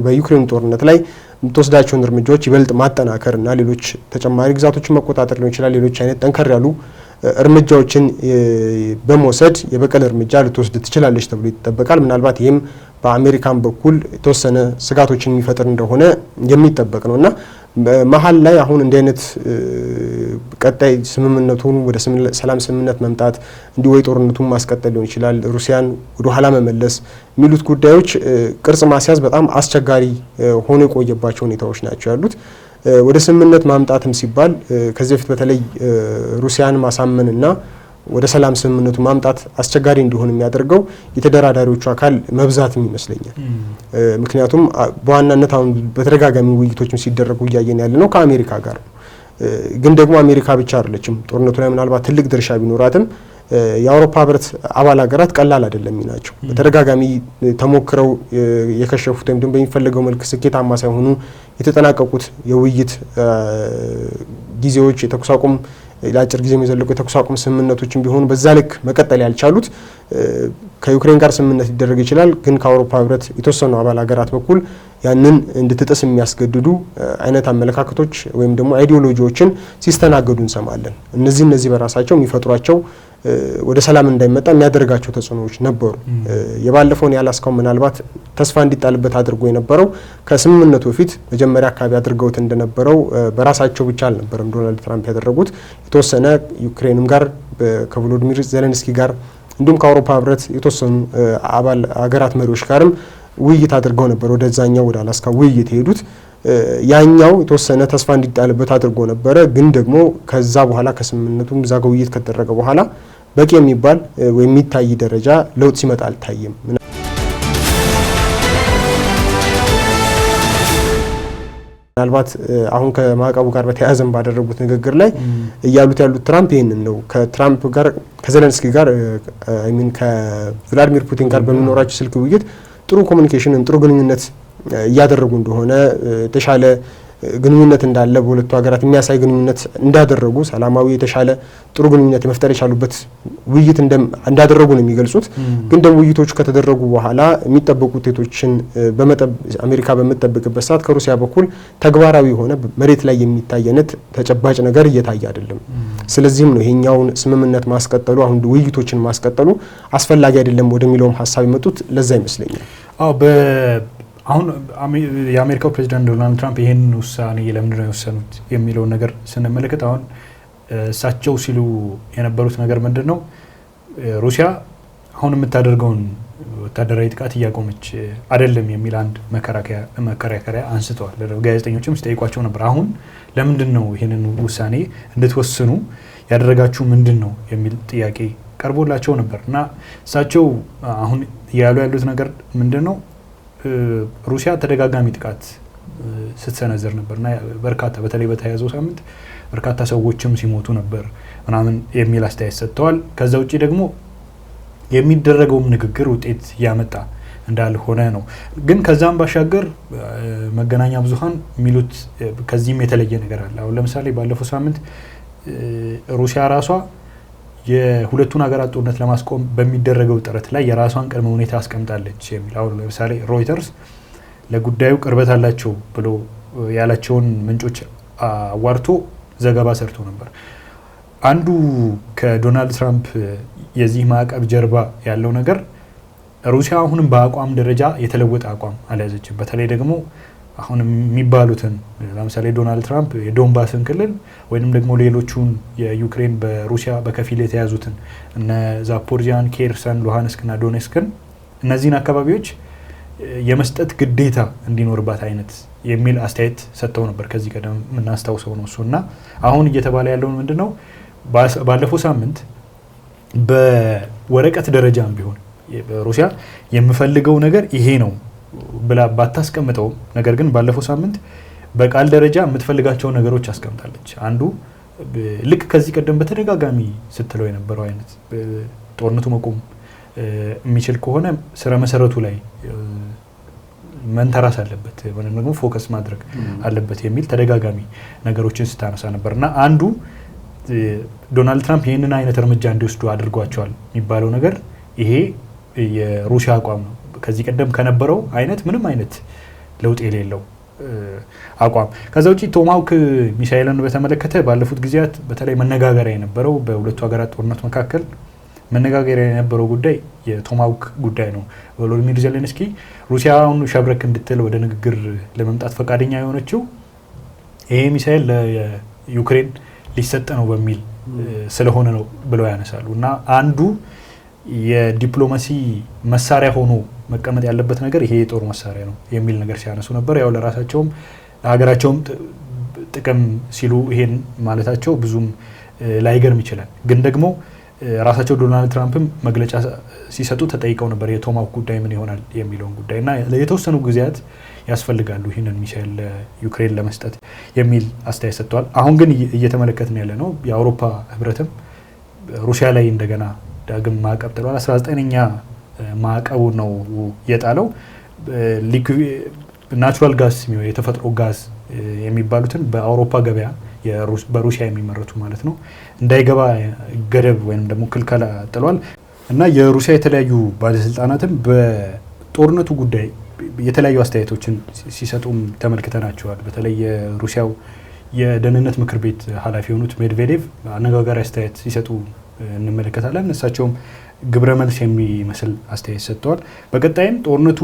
በዩክሬን ጦርነት ላይ የምትወስዳቸውን እርምጃዎች ይበልጥ ማጠናከር እና ሌሎች ተጨማሪ ግዛቶችን መቆጣጠር ሊሆን ይችላል። ሌሎች አይነት ጠንከር ያሉ እርምጃዎችን በመውሰድ የበቀል እርምጃ ልትወስድ ትችላለች ተብሎ ይጠበቃል። ምናልባት ይህም በአሜሪካን በኩል የተወሰነ ስጋቶችን የሚፈጥር እንደሆነ የሚጠበቅ ነው እና መሀል ላይ አሁን እንዲህ አይነት ቀጣይ ስምምነቱን ወደ ሰላም ስምምነት መምጣት እንዲህ ወይ ጦርነቱን ማስቀጠል ሊሆን ይችላል፣ ሩሲያን ወደ ኋላ መመለስ የሚሉት ጉዳዮች ቅርጽ ማስያዝ በጣም አስቸጋሪ ሆኖ የቆየባቸው ሁኔታዎች ናቸው ያሉት። ወደ ስምምነት ማምጣትም ሲባል ከዚህ በፊት በተለይ ሩሲያን ማሳመንና ወደ ሰላም ስምምነቱ ማምጣት አስቸጋሪ እንዲሆን የሚያደርገው የተደራዳሪዎቹ አካል መብዛትም ይመስለኛል። ምክንያቱም በዋናነት አሁን በተደጋጋሚ ውይይቶችም ሲደረጉ እያየን ያለ ነው ከአሜሪካ ጋር ነው። ግን ደግሞ አሜሪካ ብቻ አይደለችም ጦርነቱ ላይ ምናልባት ትልቅ ድርሻ ቢኖራትም የአውሮፓ ህብረት አባል ሀገራት ቀላል አይደለም ናቸው። በተደጋጋሚ ተሞክረው የከሸፉት ወይም ደግሞ በሚፈልገው መልክ ስኬታማ ሳይሆኑ የተጠናቀቁት የውይይት ጊዜዎች የተኩስ አቁም ለአጭር ጊዜ የሚዘልቁ የተኩስ አቁም ስምምነቶችን ቢሆኑ በዛ ልክ መቀጠል ያልቻሉት ከዩክሬን ጋር ስምምነት ሊደረግ ይችላል፣ ግን ከአውሮፓ ህብረት የተወሰኑ አባል ሀገራት በኩል ያንን እንድትጥስ የሚያስገድዱ አይነት አመለካከቶች ወይም ደግሞ አይዲዮሎጂዎችን ሲስተናገዱ እንሰማለን። እነዚህ በራሳቸው የሚፈጥሯቸው ወደ ሰላም እንዳይመጣ የሚያደርጋቸው ተጽዕኖዎች ነበሩ። የባለፈውን ያላስካው ምናልባት ተስፋ እንዲጣልበት አድርጎ የነበረው ከስምምነቱ በፊት መጀመሪያ አካባቢ አድርገውት እንደነበረው በራሳቸው ብቻ አልነበረም ዶናልድ ትራምፕ ያደረጉት። የተወሰነ ዩክሬንም ጋር ከቮሎዲሚር ዜሌንስኪ ጋር እንዲሁም ከአውሮፓ ህብረት የተወሰኑ አባል ሀገራት መሪዎች ጋርም ውይይት አድርገው ነበር። ወደዛኛው ወደ አላስካ ውይይት የሄዱት ያኛው የተወሰነ ተስፋ እንዲጣልበት አድርጎ ነበረ። ግን ደግሞ ከዛ በኋላ ከስምምነቱም ዛጋ ውይይት ከተደረገ በኋላ በቂ የሚባል ወይ የሚታይ ደረጃ ለውጥ ሲመጣ አልታየም። ምናልባት አሁን ከማዕቀቡ ጋር በተያያዘም ባደረጉት ንግግር ላይ እያሉት ያሉት ትራምፕ ይሄንን ነው። ከትራምፕ ጋር ከዜሌንስኪ ጋር ከቭላዲሚር ፑቲን ጋር በሚኖራቸው ስልክ ውይይት ጥሩ ኮሚኒኬሽን ጥሩ ግንኙነት እያደረጉ እንደሆነ የተሻለ ግንኙነት እንዳለ በሁለቱ ሀገራት የሚያሳይ ግንኙነት እንዳደረጉ ሰላማዊ የተሻለ ጥሩ ግንኙነት መፍጠር የቻሉበት ውይይት እንዳደረጉ ነው የሚገልጹት። ግን ደግሞ ውይይቶቹ ከተደረጉ በኋላ የሚጠበቁ ውጤቶችን አሜሪካ በምትጠብቅበት ሰዓት ከሩሲያ በኩል ተግባራዊ ሆነ መሬት ላይ የሚታየነት ተጨባጭ ነገር እየታየ አይደለም። ስለዚህም ነው ይሄኛውን ስምምነት ማስቀጠሉ አሁን ውይይቶችን ማስቀጠሉ አስፈላጊ አይደለም ወደሚለውም ሀሳብ የመጡት ለዛ ይመስለኛል። አሁን የአሜሪካው ፕሬዚዳንት ዶናልድ ትራምፕ ይህን ውሳኔ ለምንድን ነው የወሰኑት የሚለውን ነገር ስንመለከት አሁን እሳቸው ሲሉ የነበሩት ነገር ምንድን ነው? ሩሲያ አሁን የምታደርገውን ወታደራዊ ጥቃት እያቆመች አይደለም የሚል አንድ መከራከሪያ አንስተዋል። ጋዜጠኞችም ሲጠይቋቸው ነበር። አሁን ለምንድን ነው ይህንን ውሳኔ እንድትወስኑ ያደረጋችሁ ምንድን ነው የሚል ጥያቄ ቀርቦላቸው ነበር እና እሳቸው አሁን ያሉት ነገር ምንድን ነው? ሩሲያ ተደጋጋሚ ጥቃት ስትሰነዝር ነበርና በርካታ በተለይ በተያዘው ሳምንት በርካታ ሰዎችም ሲሞቱ ነበር ምናምን የሚል አስተያየት ሰጥተዋል። ከዛ ውጪ ደግሞ የሚደረገውም ንግግር ውጤት ያመጣ እንዳልሆነ ነው። ግን ከዛም ባሻገር መገናኛ ብዙሃን የሚሉት ከዚህም የተለየ ነገር አለ። አሁን ለምሳሌ ባለፈው ሳምንት ሩሲያ ራሷ የሁለቱን ሀገራት ጦርነት ለማስቆም በሚደረገው ጥረት ላይ የራሷን ቅድመ ሁኔታ አስቀምጣለች የሚል አሁን ለምሳሌ ሮይተርስ ለጉዳዩ ቅርበት አላቸው ብሎ ያላቸውን ምንጮች አዋርቶ ዘገባ ሰርቶ ነበር። አንዱ ከዶናልድ ትራምፕ የዚህ ማዕቀብ ጀርባ ያለው ነገር ሩሲያ አሁንም በአቋም ደረጃ የተለወጠ አቋም አልያዘችም። በተለይ ደግሞ አሁን የሚባሉትን ለምሳሌ ዶናልድ ትራምፕ የዶንባስን ክልል ወይንም ደግሞ ሌሎቹን የዩክሬን በሩሲያ በከፊል የተያዙትን እነ ዛፖሪጂያን፣ ኬርሰን፣ ሉሃንስክና ዶኔስክን እነዚህን አካባቢዎች የመስጠት ግዴታ እንዲኖርባት አይነት የሚል አስተያየት ሰጥተው ነበር። ከዚህ ቀደም የምናስታውሰው ነው እሱና አሁን እየተባለ ያለውን ምንድነው ባለፈው ሳምንት በወረቀት ደረጃም ቢሆን ሩሲያ የምፈልገው ነገር ይሄ ነው ብላ ባታስቀምጠውም ነገር ግን ባለፈው ሳምንት በቃል ደረጃ የምትፈልጋቸው ነገሮች አስቀምጣለች። አንዱ ልክ ከዚህ ቀደም በተደጋጋሚ ስትለው የነበረው አይነት ጦርነቱ መቆም የሚችል ከሆነ ስረ መሰረቱ ላይ መንተራስ አለበት ወይም ደግሞ ፎከስ ማድረግ አለበት የሚል ተደጋጋሚ ነገሮችን ስታነሳ ነበርና አንዱ ዶናልድ ትራምፕ ይህንን አይነት እርምጃ እንዲወስዱ አድርጓቸዋል የሚባለው ነገር ይሄ የሩሲያ አቋም ነው። ከዚህ ቀደም ከነበረው አይነት ምንም አይነት ለውጥ የሌለው አቋም። ከዛ ውጪ ቶማሃውክ ሚሳኤልን በተመለከተ ባለፉት ጊዜያት በተለይ መነጋገሪያ የነበረው በሁለቱ ሀገራት ጦርነት መካከል መነጋገሪያ የነበረው ጉዳይ የቶማሃውክ ጉዳይ ነው። ቮሎዲሚር ዜሌንስኪ ሩሲያውን ሸብረክ እንድትል ወደ ንግግር ለመምጣት ፈቃደኛ የሆነችው ይሄ ሚሳኤል ለዩክሬን ሊሰጥ ነው በሚል ስለሆነ ነው ብለው ያነሳሉ እና አንዱ የዲፕሎማሲ መሳሪያ ሆኖ መቀመጥ ያለበት ነገር ይሄ የጦር መሳሪያ ነው የሚል ነገር ሲያነሱ ነበር። ያው ለራሳቸውም ለሀገራቸውም ጥቅም ሲሉ ይሄን ማለታቸው ብዙም ላይገርም ይችላል። ግን ደግሞ ራሳቸው ዶናልድ ትራምፕም መግለጫ ሲሰጡ ተጠይቀው ነበር የቶማሃውክ ጉዳይ ምን ይሆናል የሚለውን ጉዳይ እና የተወሰኑ ጊዜያት ያስፈልጋሉ ይህንን ሚሳኤል ለዩክሬን ለመስጠት የሚል አስተያየት ሰጥተዋል። አሁን ግን እየተመለከትን ያለ ነው የአውሮፓ ህብረትም ሩሲያ ላይ እንደገና ዳግም ማዕቀብ ጥሏል። 19ኛ ማዕቀቡ ነው የጣለው። ናቹራል ጋዝ የተፈጥሮ ጋዝ የሚባሉትን በአውሮፓ ገበያ በሩሲያ የሚመረቱ ማለት ነው እንዳይገባ ገደብ ወይም ደግሞ ክልከላ ጥሏል። እና የሩሲያ የተለያዩ ባለስልጣናትም በጦርነቱ ጉዳይ የተለያዩ አስተያየቶችን ሲሰጡም ተመልክተናቸዋል። በተለይ የሩሲያው የደህንነት ምክር ቤት ኃላፊ የሆኑት ሜድቬዴቭ አነጋጋሪ አስተያየት ሲሰጡ እንመለከታለን። እሳቸውም ግብረ መልስ የሚመስል አስተያየት ሰጥተዋል። በቀጣይም ጦርነቱ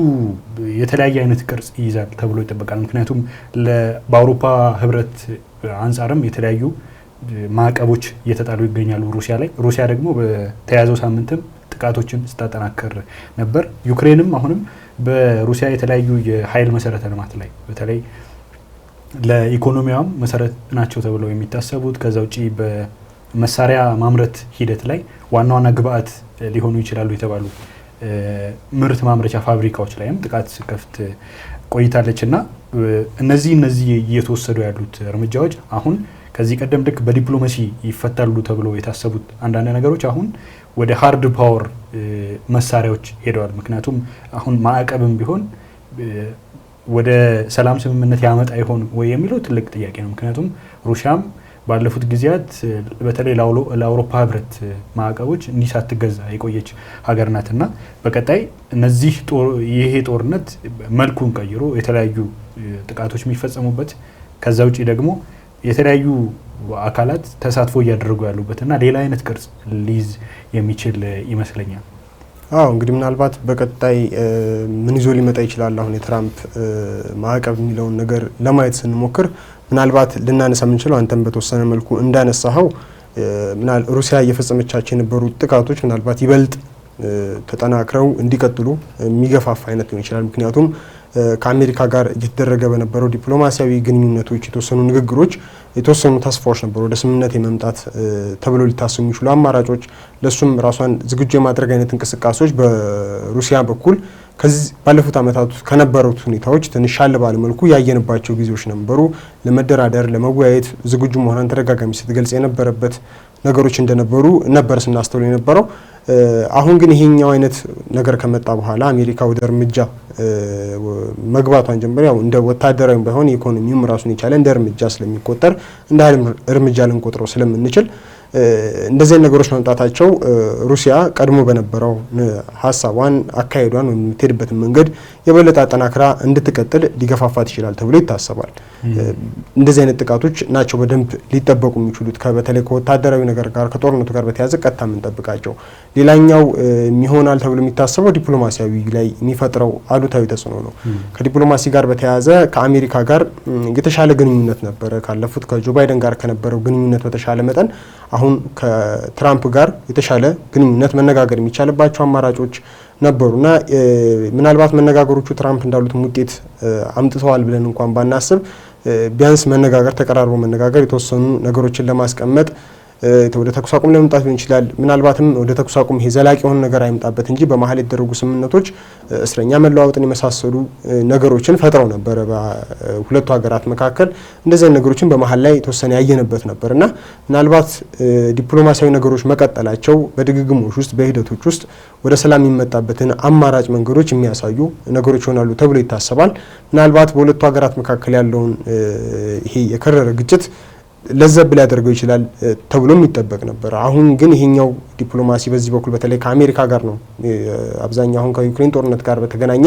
የተለያየ አይነት ቅርጽ ይይዛል ተብሎ ይጠበቃል። ምክንያቱም በአውሮፓ ህብረት አንጻርም የተለያዩ ማዕቀቦች እየተጣሉ ይገኛሉ ሩሲያ ላይ። ሩሲያ ደግሞ በተያዘው ሳምንትም ጥቃቶችን ስታጠናከር ነበር። ዩክሬንም አሁንም በሩሲያ የተለያዩ የኃይል መሰረተ ልማት ላይ በተለይ ለኢኮኖሚያም መሰረት ናቸው ተብለው የሚታሰቡት ከዛ ውጪ በመሳሪያ ማምረት ሂደት ላይ ዋና ዋና ግብአት ሊሆኑ ይችላሉ የተባሉ ምርት ማምረቻ ፋብሪካዎች ላይም ጥቃት ከፍት ቆይታለች እና እነዚህ እየተወሰዱ ያሉት እርምጃዎች አሁን ከዚህ ቀደም ልክ በዲፕሎማሲ ይፈታሉ ተብሎ የታሰቡት አንዳንድ ነገሮች አሁን ወደ ሃርድ ፓወር መሳሪያዎች ሄደዋል። ምክንያቱም አሁን ማዕቀብም ቢሆን ወደ ሰላም ስምምነት ያመጣ ይሆን ወይ የሚለው ትልቅ ጥያቄ ነው። ምክንያቱም ሩሲያም ባለፉት ጊዜያት በተለይ ለአውሮፓ ህብረት ማዕቀቦች እንዲህ ሳትገዛ የቆየች ሀገር ናትና በቀጣይ ይሄ ጦርነት መልኩን ቀይሮ የተለያዩ ጥቃቶች የሚፈጸሙበት ከዛ ውጪ ደግሞ የተለያዩ አካላት ተሳትፎ እያደረጉ ያሉበትና ሌላ አይነት ቅርጽ ሊይዝ የሚችል ይመስለኛል። እንግዲህ ምናልባት በቀጣይ ምን ይዞ ሊመጣ ይችላል አሁን የትራምፕ ማዕቀብ የሚለውን ነገር ለማየት ስንሞክር ምናልባት ልናነሳ የምንችለው አንተም በተወሰነ መልኩ እንዳነሳኸው ሩሲያ እየፈጸመቻቸው የነበሩ ጥቃቶች ምናልባት ይበልጥ ተጠናክረው እንዲቀጥሉ የሚገፋፋ አይነት ሊሆን ይችላል። ምክንያቱም ከአሜሪካ ጋር እየተደረገ በነበረው ዲፕሎማሲያዊ ግንኙነቶች የተወሰኑ ንግግሮች የተወሰኑ ተስፋዎች ነበሩ፣ ወደ ስምምነት የመምጣት ተብሎ ሊታሰቡ የሚችሉ አማራጮች፣ ለሱም ራሷን ዝግጁ የማድረግ አይነት እንቅስቃሴዎች በሩሲያ በኩል ከዚህ ባለፉት ዓመታት ከነበሩት ሁኔታዎች ትንሽ ሻል ባለ መልኩ ያየንባቸው ጊዜዎች ነበሩ። ለመደራደር ለመወያየት ዝግጁ መሆኗን ተደጋጋሚ ስትገልጽ የነበረበት ነገሮች እንደነበሩ ነበር ስናስተውል የነበረው። አሁን ግን ይሄኛው አይነት ነገር ከመጣ በኋላ አሜሪካ ወደ እርምጃ መግባቷን ጀምሮ ያው እንደ ወታደራዊ ባይሆን ኢኮኖሚውም ራሱን የቻለ እንደ እርምጃ ስለሚቆጠር እንደ እርምጃ ልንቆጥረው ስለምንችል እንደዚህ ነገሮች መምጣታቸው ሩሲያ ቀድሞ በነበረው ሀሳቧን አካሄዷን ወይም የምትሄድበትን መንገድ የበለጠ አጠናክራ እንድትቀጥል ሊገፋፋት ይችላል ተብሎ ይታሰባል። እንደዚህ አይነት ጥቃቶች ናቸው በደንብ ሊጠበቁ የሚችሉት በተለይ ከወታደራዊ ነገር ጋር ከጦርነቱ ጋር በተያያዘ ቀጥታ የምንጠብቃቸው። ሌላኛው የሚሆናል ተብሎ የሚታሰበው ዲፕሎማሲያዊ ላይ የሚፈጥረው አሉታዊ ተጽዕኖ ነው። ከዲፕሎማሲ ጋር በተያያዘ ከአሜሪካ ጋር የተሻለ ግንኙነት ነበረ ካለፉት ከጆ ባይደን ጋር ከነበረው ግንኙነት በተሻለ መጠን አሁን ከትራምፕ ጋር የተሻለ ግንኙነት መነጋገር የሚቻልባቸው አማራጮች ነበሩና ምናልባት መነጋገሮቹ ትራምፕ እንዳሉትም ውጤት አምጥተዋል ብለን እንኳን ባናስብ ቢያንስ መነጋገር ተቀራርቦ መነጋገር የተወሰኑ ነገሮችን ለማስቀመጥ ወደ ተኩስ አቁም ለመምጣት ሊሆን ይችላል። ምናልባትም ወደ ተኩስ አቁም ይሄ ዘላቂ የሆነ ነገር አይመጣበት እንጂ በመሀል የተደረጉ ስምምነቶች እስረኛ መለዋወጥን የመሳሰሉ ነገሮችን ፈጥረው ነበር በሁለቱ ሀገራት መካከል። እንደዚህ ነገሮችን በመሀል ላይ የተወሰነ ያየንበት ነበርና ምናልባት ዲፕሎማሲያዊ ነገሮች መቀጠላቸው በድግግሞች ውስጥ በሂደቶች ውስጥ ወደ ሰላም የሚመጣበትን አማራጭ መንገዶች የሚያሳዩ ነገሮች ይሆናሉ ተብሎ ይታሰባል። ምናልባት በሁለቱ ሀገራት መካከል ያለውን ይሄ የከረረ ግጭት ለዘብ ሊያደርገው ይችላል ተብሎም ይጠበቅ ነበር። አሁን ግን ይሄኛው ዲፕሎማሲ በዚህ በኩል በተለይ ከአሜሪካ ጋር ነው አብዛኛው አሁን ከዩክሬን ጦርነት ጋር በተገናኘ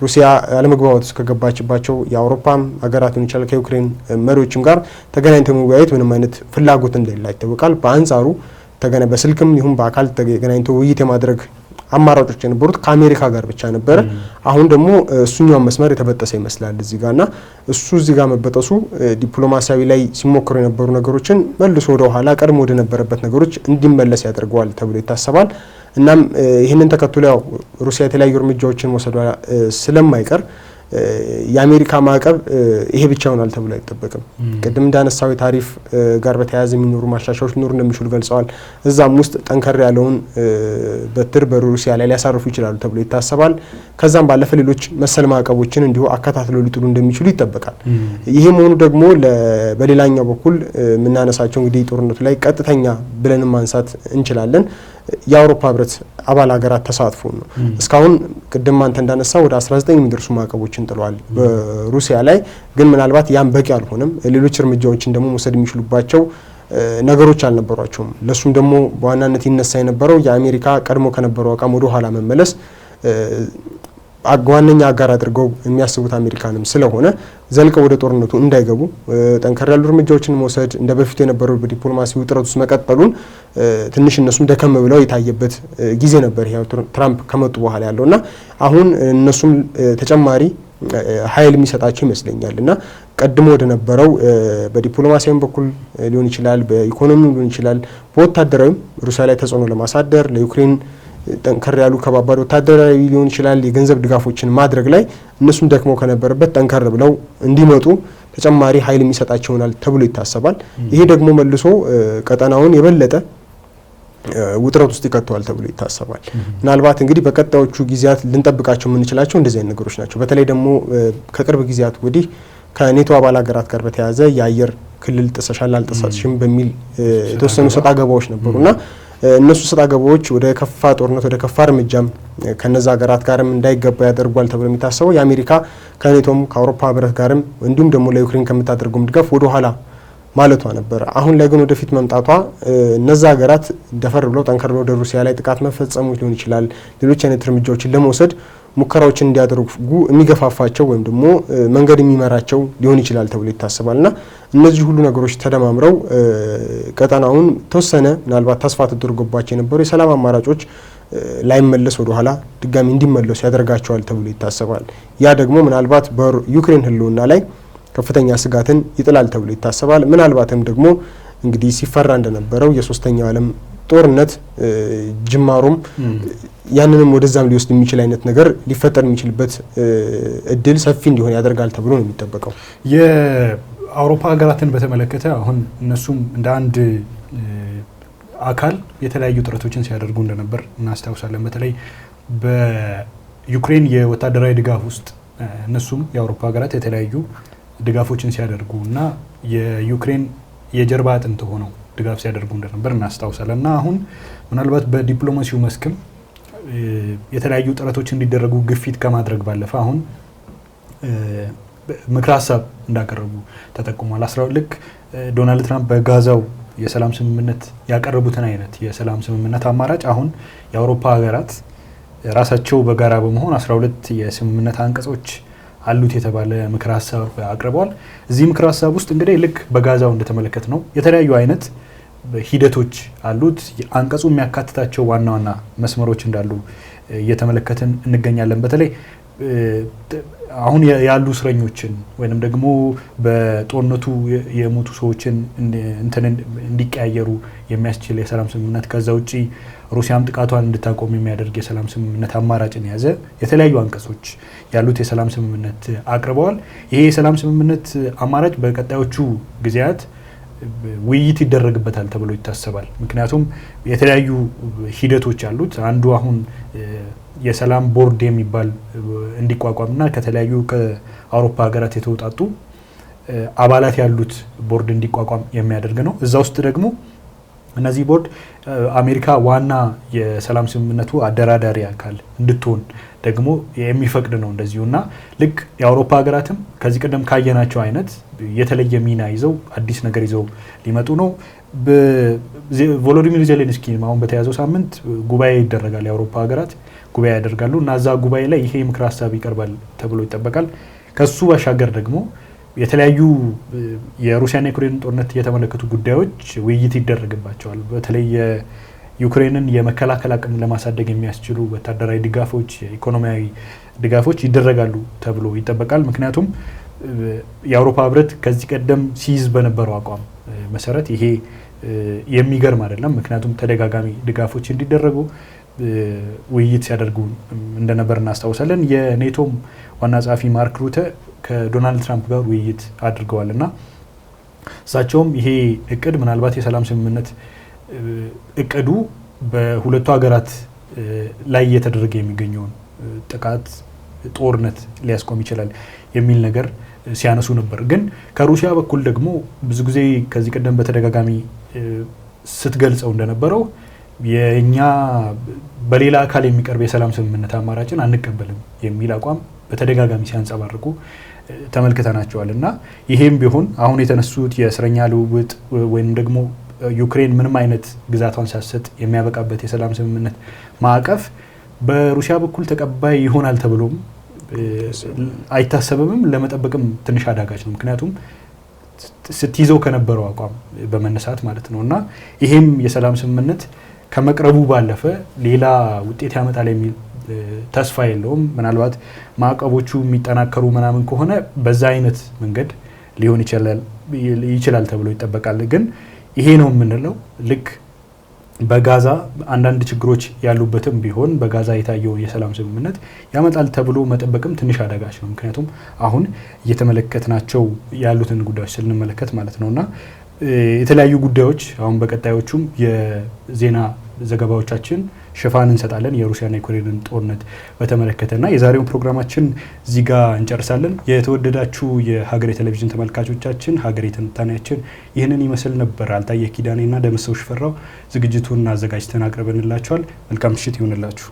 ሩሲያ አለመግባባት ውስጥ ከገባችባቸው የአውሮፓም ሀገራትን ይችላል ከዩክሬን መሪዎችም ጋር ተገናኝተው መወያየት ምንም አይነት ፍላጎት እንደሌላ ይታወቃል። በአንጻሩ በስልክም ይሁን በአካል ተገናኝተው ውይይት የማድረግ አማራጮች የነበሩት ከአሜሪካ ጋር ብቻ ነበረ። አሁን ደግሞ እሱኛውን መስመር የተበጠሰ ይመስላል እዚህ ጋርና እዚህ ጋር መበጠሱ ዲፕሎማሲያዊ ላይ ሲሞክሩ የነበሩ ነገሮችን መልሶ ወደ ኋላ ቀድሞ ወደ ነበረበት ነገሮች እንዲመለስ ያደርገዋል ተብሎ ይታሰባል። እናም ይህንን ተከትሎ ያው ሩሲያ የተለያዩ እርምጃዎችን መውሰዷ ስለማይቀር የአሜሪካ ማዕቀብ ይሄ ብቻ ይሆናል ተብሎ አይጠበቅም። ቅድም እንዳነሳው የታሪፍ ጋር በተያያዘ የሚኖሩ ማሻሻያዎች ሊኖሩ እንደሚችሉ ገልጸዋል። እዛም ውስጥ ጠንከር ያለውን በትር በሩሲያ ላይ ሊያሳርፉ ይችላሉ ተብሎ ይታሰባል። ከዛም ባለፈ ሌሎች መሰል ማዕቀቦችን እንዲሁ አከታትለው ሊጥሉ እንደሚችሉ ይጠበቃል። ይሄ መሆኑ ደግሞ በሌላኛው በኩል የምናነሳቸው እንግዲህ ጦርነቱ ላይ ቀጥተኛ ብለን ማንሳት እንችላለን የአውሮፓ ህብረት አባል ሀገራት ተሳትፎ ነው። እስካሁን ቅድም አንተ እንዳነሳው ወደ 19 የሚደርሱ ማዕቀቦችን ጥለዋል በሩሲያ ላይ። ግን ምናልባት ያን በቂ አልሆነም። ሌሎች እርምጃዎችን ደግሞ መውሰድ የሚችሉባቸው ነገሮች አልነበሯቸውም። ለሱም ደግሞ በዋናነት ይነሳ የነበረው የአሜሪካ ቀድሞ ከነበረው አቋም ወደ ኋላ መመለስ ዋነኛ አጋር አድርገው የሚያስቡት አሜሪካንም ስለሆነ ዘልቀው ወደ ጦርነቱ እንዳይገቡ ጠንከር ያሉ እርምጃዎችን መውሰድ እንደ በፊቱ የነበረው በዲፕሎማሲ ውጥረት ውስጥ መቀጠሉን ትንሽ እነሱም ደከም ብለው የታየበት ጊዜ ነበር ይሄ ትራምፕ ከመጡ በኋላ ያለውና አሁን እነሱም ተጨማሪ ኃይል የሚሰጣቸው ይመስለኛል እና ቀድሞ ወደ ነበረው በዲፕሎማሲያዊ በኩል ሊሆን ይችላል፣ በኢኮኖሚው ሊሆን ይችላል፣ በወታደራዊም ሩሲያ ላይ ተጽዕኖ ለማሳደር ለዩክሬን ጠንከር ያሉ ከባባድ ወታደራዊ ሊሆን ይችላል የገንዘብ ድጋፎችን ማድረግ ላይ እነሱም ደክመው ከነበረበት ጠንከር ብለው እንዲመጡ ተጨማሪ ኃይል የሚሰጣቸው ይሆናል ተብሎ ይታሰባል። ይሄ ደግሞ መልሶ ቀጠናውን የበለጠ ውጥረት ውስጥ ይከተዋል ተብሎ ይታሰባል። ምናልባት እንግዲህ በቀጣዮቹ ጊዜያት ልንጠብቃቸው የምንችላቸው እንደዚህ አይነት ነገሮች ናቸው። በተለይ ደግሞ ከቅርብ ጊዜያት ወዲህ ከኔቶ አባል ሀገራት ጋር በተያያዘ የአየር ክልል ጥሰሻል አልጥሰሽም በሚል የተወሰኑ ሰጣ ገባዎች ነበሩና እነሱ ሰጣ ገባዎች ወደ ከፋ ጦርነት ወደ ከፋ እርምጃም ከነዛ ሀገራት ጋርም እንዳይገባ ያደርጓል ተብሎ የሚታሰበው የአሜሪካ ከኔቶም ከአውሮፓ ህብረት ጋርም እንዲሁም ደግሞ ለዩክሬን ከምታደርገው ድጋፍ ወደ ኋላ ማለቷ ነበር። አሁን ላይ ግን ወደፊት መምጣቷ እነዛ ሀገራት ደፈር ብለው ጠንከር ብለው ወደ ሩሲያ ላይ ጥቃት መፈጸሙ ሊሆን ይችላል ሌሎች አይነት እርምጃዎችን ለመውሰድ ሙከራዎችን እንዲያደርጉ የሚገፋፋቸው ወይም ደግሞ መንገድ የሚመራቸው ሊሆን ይችላል ተብሎ ይታሰባልና እነዚህ ሁሉ ነገሮች ተደማምረው ቀጠናውን ተወሰነ ምናልባት ተስፋ ተደርጎባቸው የነበሩ የሰላም አማራጮች ላይመለስ ወደ ኋላ ድጋሚ እንዲመለሱ ያደርጋቸዋል ተብሎ ይታሰባል። ያ ደግሞ ምናልባት በዩክሬን ህልውና ላይ ከፍተኛ ስጋትን ይጥላል ተብሎ ይታሰባል። ምናልባትም ደግሞ እንግዲህ ሲፈራ እንደነበረው የሶስተኛው ዓለም ጦርነት ጅማሮም ያንንም ወደዛም ሊወስድ የሚችል አይነት ነገር ሊፈጠር የሚችልበት እድል ሰፊ እንዲሆን ያደርጋል ተብሎ ነው የሚጠበቀው። የአውሮፓ ሀገራትን በተመለከተ አሁን እነሱም እንደ አንድ አካል የተለያዩ ጥረቶችን ሲያደርጉ እንደነበር እናስታውሳለን። በተለይ በዩክሬን የወታደራዊ ድጋፍ ውስጥ እነሱም የአውሮፓ ሀገራት የተለያዩ ድጋፎችን ሲያደርጉ እና የዩክሬን የጀርባ አጥንት ሆነው ድጋፍ ሲያደርጉ እንደነበር እናስታውሳለን እና አሁን ምናልባት በዲፕሎማሲው መስክም የተለያዩ ጥረቶች እንዲደረጉ ግፊት ከማድረግ ባለፈ አሁን ምክረ ሀሳብ እንዳቀረቡ ተጠቁሟል። ልክ ዶናልድ ትራምፕ በጋዛው የሰላም ስምምነት ያቀረቡትን አይነት የሰላም ስምምነት አማራጭ አሁን የአውሮፓ ሀገራት ራሳቸው በጋራ በመሆን 12 የስምምነት አንቀጾች አሉት የተባለ ምክረ ሀሳብ አቅርበዋል። እዚህ ምክረ ሀሳብ ውስጥ እንግዲህ ልክ በጋዛው እንደተመለከት ነው የተለያዩ አይነት ሂደቶች አሉት። አንቀጹ የሚያካትታቸው ዋና ዋና መስመሮች እንዳሉ እየተመለከትን እንገኛለን። በተለይ አሁን ያሉ እስረኞችን ወይንም ደግሞ በጦርነቱ የሞቱ ሰዎችን እንዲቀያየሩ የሚያስችል የሰላም ስምምነት፣ ከዛ ውጪ ሩሲያም ጥቃቷን እንድታቆም የሚያደርግ የሰላም ስምምነት አማራጭን የያዘ የተለያዩ አንቀጾች ያሉት የሰላም ስምምነት አቅርበዋል። ይሄ የሰላም ስምምነት አማራጭ በቀጣዮቹ ጊዜያት ውይይት ይደረግበታል ተብሎ ይታሰባል። ምክንያቱም የተለያዩ ሂደቶች አሉት። አንዱ አሁን የሰላም ቦርድ የሚባል እንዲቋቋምና ከተለያዩ ከአውሮፓ ሀገራት የተውጣጡ አባላት ያሉት ቦርድ እንዲቋቋም የሚያደርግ ነው። እዛ ውስጥ ደግሞ እነዚህ ቦርድ አሜሪካ ዋና የሰላም ስምምነቱ አደራዳሪ አካል እንድትሆን ደግሞ የሚፈቅድ ነው እንደዚሁ እና ልክ የአውሮፓ ሀገራትም ከዚህ ቀደም ካየናቸው አይነት የተለየ ሚና ይዘው አዲስ ነገር ይዘው ሊመጡ ነው። ቮሎዲሚር ዜሌንስኪ አሁን በተያዘው ሳምንት ጉባኤ ይደረጋል። የአውሮፓ ሀገራት ጉባኤ ያደርጋሉ እና እዛ ጉባኤ ላይ ይሄ ምክረ ሀሳብ ይቀርባል ተብሎ ይጠበቃል። ከሱ ባሻገር ደግሞ የተለያዩ የሩሲያና የዩክሬን ጦርነት የተመለከቱ ጉዳዮች ውይይት ይደረግባቸዋል። በተለይ የዩክሬንን የመከላከል አቅም ለማሳደግ የሚያስችሉ ወታደራዊ ድጋፎች፣ ኢኮኖሚያዊ ድጋፎች ይደረጋሉ ተብሎ ይጠበቃል። ምክንያቱም የአውሮፓ ህብረት ከዚህ ቀደም ሲይዝ በነበረው አቋም መሰረት ይሄ የሚገርም አይደለም። ምክንያቱም ተደጋጋሚ ድጋፎች እንዲደረጉ ውይይት ሲያደርጉ እንደነበር እናስታውሳለን። የኔቶም ዋና ጸሐፊ ማርክ ሩተ ከዶናልድ ትራምፕ ጋር ውይይት አድርገዋል እና እሳቸውም ይሄ እቅድ ምናልባት የሰላም ስምምነት እቅዱ በሁለቱ ሀገራት ላይ እየተደረገ የሚገኘውን ጥቃት፣ ጦርነት ሊያስቆም ይችላል የሚል ነገር ሲያነሱ ነበር። ግን ከሩሲያ በኩል ደግሞ ብዙ ጊዜ ከዚህ ቀደም በተደጋጋሚ ስትገልጸው እንደነበረው የኛ በሌላ አካል የሚቀርብ የሰላም ስምምነት አማራጭን አንቀበልም የሚል አቋም በተደጋጋሚ ሲያንጸባርቁ ተመልክተናቸዋል እና ይሄም ቢሆን አሁን የተነሱት የእስረኛ ልውውጥ ወይም ደግሞ ዩክሬን ምንም አይነት ግዛቷን ሳትሰጥ የሚያበቃበት የሰላም ስምምነት ማዕቀፍ በሩሲያ በኩል ተቀባይ ይሆናል ተብሎም አይታሰብም፣ ለመጠበቅም ትንሽ አዳጋች ነው። ምክንያቱም ስትይዘው ከነበረው አቋም በመነሳት ማለት ነው እና ይሄም የሰላም ስምምነት ከመቅረቡ ባለፈ ሌላ ውጤት ያመጣል የሚል ተስፋ የለውም። ምናልባት ማዕቀቦቹ የሚጠናከሩ ምናምን ከሆነ በዛ አይነት መንገድ ሊሆን ይችላል ተብሎ ይጠበቃል። ግን ይሄ ነው የምንለው ልክ በጋዛ አንዳንድ ችግሮች ያሉበትም ቢሆን በጋዛ የታየው የሰላም ስምምነት ያመጣል ተብሎ መጠበቅም ትንሽ አዳጋች ነው። ምክንያቱም አሁን እየተመለከትናቸው ያሉትን ጉዳዮች ስንመለከት ማለት ነውና የተለያዩ ጉዳዮች አሁን በቀጣዮቹም የዜና ዘገባዎቻችን ሽፋን እንሰጣለን የሩሲያና የዩክሬንን ጦርነት በተመለከተና የዛሬውን ፕሮግራማችን እዚህ ጋር እንጨርሳለን። የተወደዳችሁ የሀገሬ ቴሌቪዥን ተመልካቾቻችን ሀገሬ ትንታኔያችን ይህንን ይመስል ነበር። አልታየ ኪዳኔና ደምሰው ሽፈራው ዝግጅቱን አዘጋጅተን አቅርበንላችኋል። መልካም ምሽት ይሁንላችሁ።